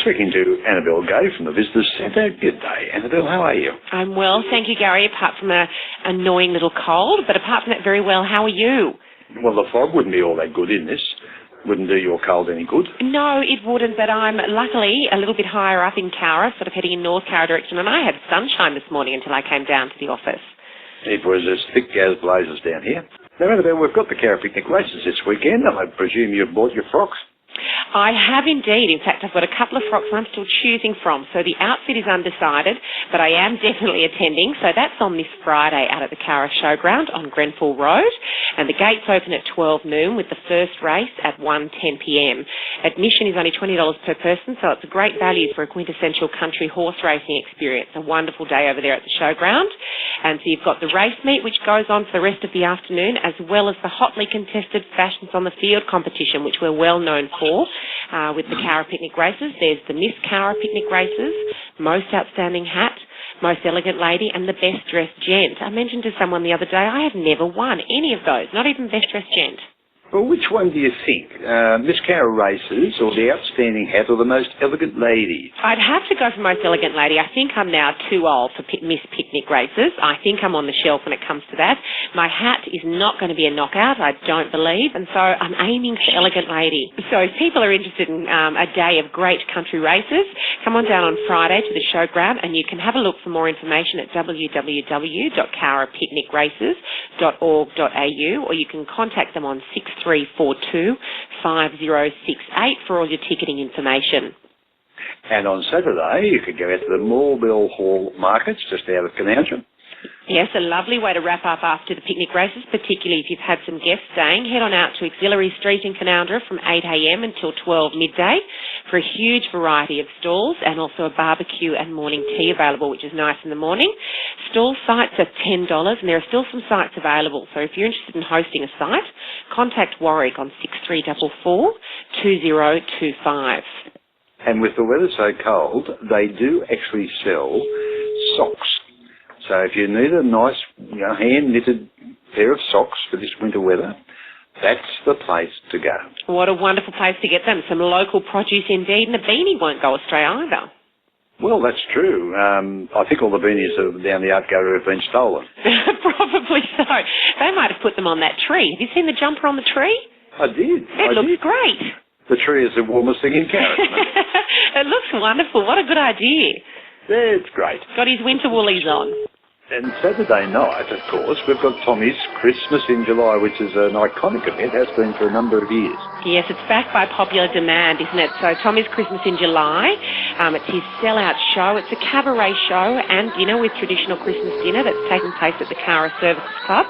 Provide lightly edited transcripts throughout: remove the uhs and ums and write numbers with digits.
speaking to Annabelle Gay from the Visitors Centre. Good day, Annabelle. How are you? I'm well, thank you, Gary, apart from an annoying little cold. But apart from that, very well. How are you? Well, the fog wouldn't be all that good in this. Wouldn't do your cold any good. No, it wouldn't, but I'm luckily a little bit higher up in Cowra, sort of heading in North Cowra direction, and I had sunshine this morning until I came down to the office. It was as thick as blazes down here. Now, Annabelle, we've got the Cowra Picnic races this weekend. I presume you've bought your frocks? I have indeed. In fact, I've got a couple of frocks I'm still choosing from. So the outfit is undecided, but I am definitely attending. So that's on this Friday out at the Cowra Showground on Grenfell Road. And the gates open at 12 noon with the first race at 1:10 p.m. Admission is only $20 per person, so it's a great value for a quintessential country horse racing experience. A wonderful day over there at the showground. And so you've got the race meet, which goes on for the rest of the afternoon, as well as the hotly contested Fashions on the Field competition, which we're well known for. With the Cowra Picnic races, there's the Miss Cowra Picnic races, Most Outstanding Hat, Most Elegant Lady, and the Best Dressed Gent. I mentioned to someone the other day, I have never won any of those, not even Best Dressed Gent. Well, which one do you think? Miss Cowra races, or the Outstanding Hat, or the Most Elegant Lady? I'd have to go for Most Elegant Lady. I think I'm now too old for Miss Picnic races. I think I'm on the shelf when it comes to that. My hat is not going to be a knockout, I don't believe, and so I'm aiming for Elegant Lady. So if people are interested in a day of great country races, come on down on Friday to the showground, and you can have a look for more information at www.cowrapicnicraces.org.au, or you can contact them on 6342 5068 for all your ticketing information. And on Saturday, you could go out to the Moorville Hall Markets, just out of Cowra. Yes, a lovely way to wrap up after the picnic races, particularly if you've had some guests staying. Head on out to Auxiliary Street in Cowra from 8 a.m. until 12 midday for a huge variety of stalls, and also a barbecue and morning tea available, which is nice in the morning. Stall sites are $10, and there are still some sites available. So if you're interested in hosting a site, contact Warwick on 6344 2025. And with the weather so cold, they do actually sell socks. So if you need a nice, hand-knitted pair of socks for this winter weather, that's the place to go. What a wonderful place to get them. Some local produce indeed, and the beanie won't go astray either. Well, that's true. I think all the beanies down the Cowra have been stolen. Probably so. They might have put them on that tree. Have you seen the jumper on the tree? I did. It looks great. The tree is the warmest thing in Cowra. It looks wonderful. What a good idea. Yeah, it's great. Got his winter woolies on. And Saturday night, of course, we've got Tommy's Christmas in July, which is an iconic event, has been for a number of years. Yes, it's backed by popular demand, isn't it? So Tommy's Christmas in July, it's his sell-out show. It's a cabaret show and dinner with traditional Christmas dinner that's taking place at the Cowra Services Club.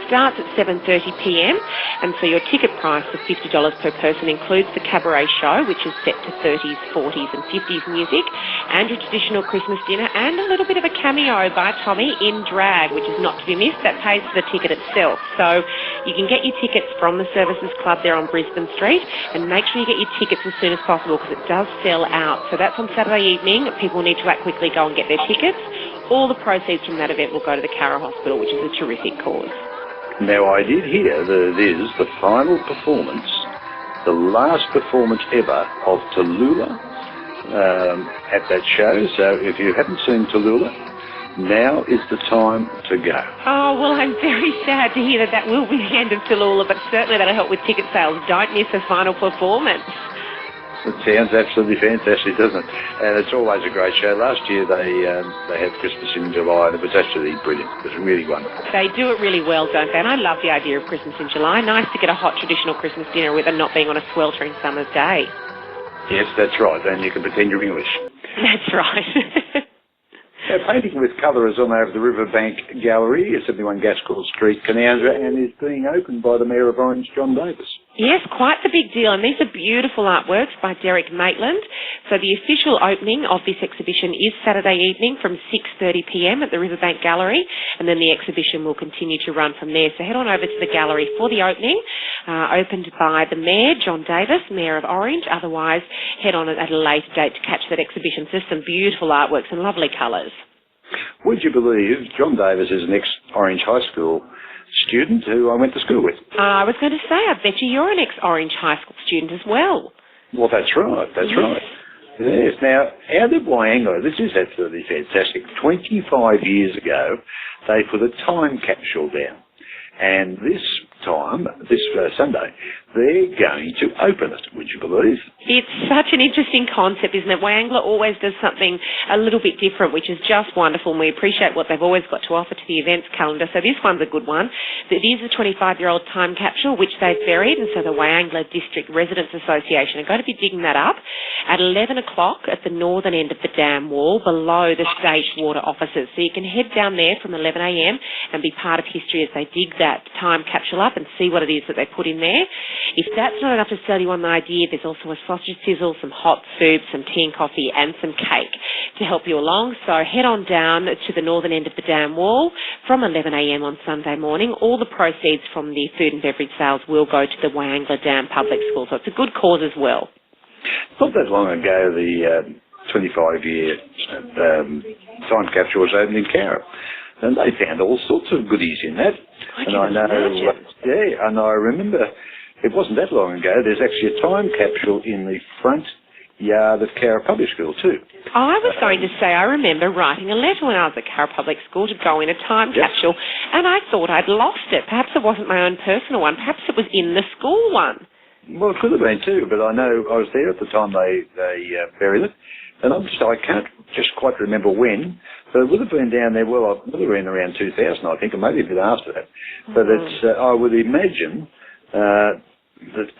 Starts at 7:30 p.m. and so your ticket price of $50 per person includes the cabaret show, which is set to 30s, 40s and 50s music, and your traditional Christmas dinner, and a little bit of a cameo by Tommy in drag, which is not to be missed. That pays for the ticket itself. So you can get your tickets from the Services Club there on Brisbane Street, and make sure you get your tickets as soon as possible because it does sell out. So that's on Saturday evening. People need to act quickly, go and get their tickets. All the proceeds from that event will go to the Cowra Hospital, which is a terrific cause. Now, I did hear that it is the final performance, the last performance ever of Tallulah at that show. So if you haven't seen Tallulah, now is the time to go. Oh, well, I'm very sad to hear that that will be the end of Tallulah, but certainly that'll help with ticket sales. Don't miss the final performance. It sounds absolutely fantastic, doesn't it? And it's always a great show. Last year they had Christmas in July, and it was actually brilliant. It was really wonderful. They do it really well, don't they? And I love the idea of Christmas in July. Nice to get a hot traditional Christmas dinner with it not being on a sweltering summer's day. Yes, that's right. And you can pretend you're English. That's right. Now, painting with colour is on over the Riverbank Gallery at 71 Gaskell Street, Cowra, and is being opened by the Mayor of Orange, John Davis. Yes, quite the big deal, and these are beautiful artworks by Derek Maitland. So the official opening of this exhibition is Saturday evening from 6:30 p.m. at the Riverbank Gallery, and then the exhibition will continue to run from there. So head on over to the gallery for the opening, opened by the Mayor, John Davis, Mayor of Orange. Otherwise, head on at a later date to catch that exhibition. So some beautiful artworks and lovely colours. Would you believe John Davis is an ex-Orange High School student who I went to school with? I was going to say, I bet you're an ex-Orange High School student as well. Well, that's right, that's right. Yes. Now, out of Wyangla, this is absolutely fantastic. 25 years ago, they put a time capsule down. And this Sunday, they're going to open it, would you believe? It's such an interesting concept, isn't it? Wyangla always does something a little bit different, which is just wonderful, and we appreciate what they've always got to offer to the events calendar. So this one's a good one. It is a 25-year-old time capsule, which they've buried, and so the Wyangla District Residents Association are going to be digging that up at 11 o'clock at the northern end of the dam wall below the state water offices. So you can head down there from 11 a.m. and be part of history as they dig that time capsule up and see what it is that they put in there. If that's not enough to sell you on the idea, there's also a sausage sizzle, some hot soup, some tea and coffee and some cake to help you along. So head on down to the northern end of the dam wall from 11 a.m. on Sunday morning. All the proceeds from the food and beverage sales will go to the Wyangla Dam Public School. So it's a good cause as well. Not that long ago, the 25-year time capsule was opened in Cowra. And they found all sorts of goodies in that. And I remember, it wasn't that long ago, there's actually a time capsule in the front yard of Cowra Public School too. I was going to say, I remember writing a letter when I was at Cowra Public School to go in a time capsule, and I thought I'd lost it. Perhaps it wasn't my own personal one. Perhaps it was in the school one. Well, it could have been too, but I know I was there at the time they buried it, and I can't just quite remember when, but it would have been down there, well, it would have been around 2000, I think, or maybe a bit after that. But it's, I would imagine that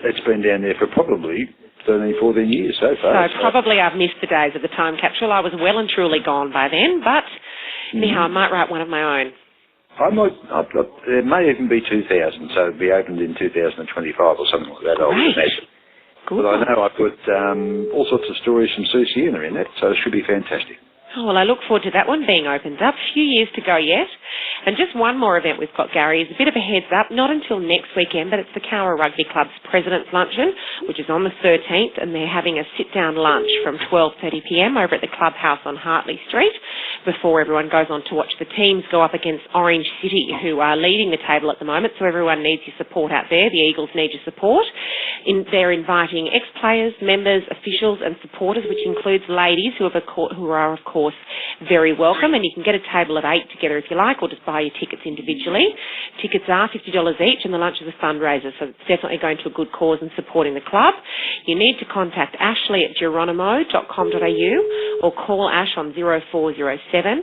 it's been down there for probably 13, 14 years so far. So probably I've missed the days of the time capsule. I was well and truly gone by then, but anyhow, I might write one of my own. It may even be 2000, so it'll be opened in 2025 or something like that, I would imagine. Good. But I know I put all sorts of stories from Sue Sienna in that, so it should be fantastic. Oh, well, I look forward to that one being opened up. A few years to go yet. And just one more event we've got, Gary, is a bit of a heads up, not until next weekend, but it's the Cowra Rugby Club's President's Luncheon, which is on the 13th, and they're having a sit-down lunch from 12:30pm over at the clubhouse on Hartley Street before everyone goes on to watch the teams go up against Orange City, who are leading the table at the moment, so everyone needs your support out there. The Eagles need your support. They're inviting ex-players, members, officials and supporters, which includes ladies who are, of course, very welcome, and you can get a table of 8 together if you like, or just buy your tickets individually. Tickets are $50 each, and the lunch is a fundraiser, so it's definitely going to a good cause and supporting the club. You need to contact Ashley at geronimo.com.au or call Ash on 0407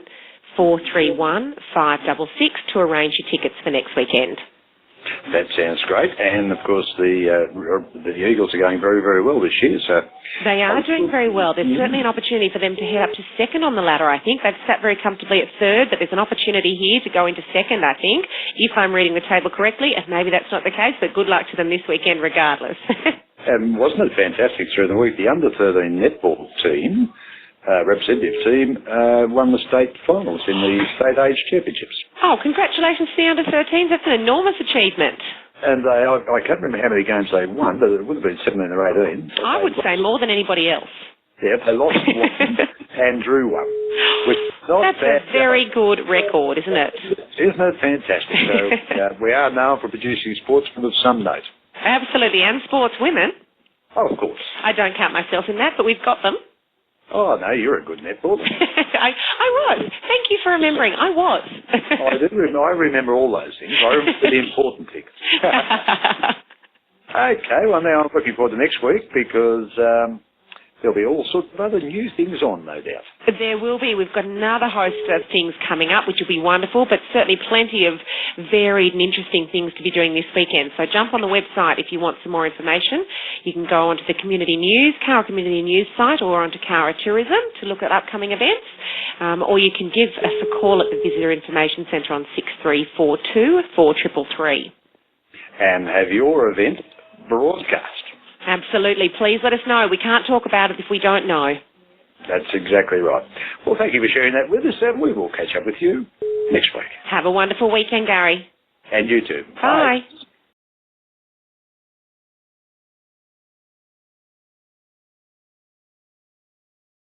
431 566 to arrange your tickets for next weekend. That sounds great, and of course the Eagles are going very, very well this year. So they are doing very well. There's certainly an opportunity for them to head up to second on the ladder, I think. They've sat very comfortably at third, but there's an opportunity here to go into second, I think, if I'm reading the table correctly, and maybe that's not the case, but good luck to them this weekend regardless. Wasn't it fantastic through the week? The under-13 netball team, representative team, won the state finals in the state age championships. Oh, congratulations to the under-13s. That's an enormous achievement. And I can't remember how many games they won, but it would have been 17 or 18. I would say more than anybody else. Yeah, they lost one and drew one. That's a very good record, isn't it? Isn't it fantastic? So we are known for producing sportsmen of some note. Absolutely, and sports women. Oh, of course. I don't count myself in that, but we've got them. Oh, no, you're a good netballer. I was. Thank you for remembering. I was. I remember all those things. I remember the important things. Okay, well, now I'm looking forward to next week because there'll be all sorts of other new things on, no doubt. There will be. We've got another host of things coming up, which will be wonderful, but certainly plenty of varied and interesting things to be doing this weekend. So jump on the website if you want some more information. You can go onto the Community News, Cowra Community News site, or onto Cowra Tourism to look at upcoming events. Or you can give us a call at the Visitor Information Centre on 6342 4333. And have your event broadcast. Absolutely. Please let us know. We can't talk about it if we don't know. That's exactly right. Well, thank you for sharing that with us, and we will catch up with you next week. Have a wonderful weekend, Gary. And you too. Bye.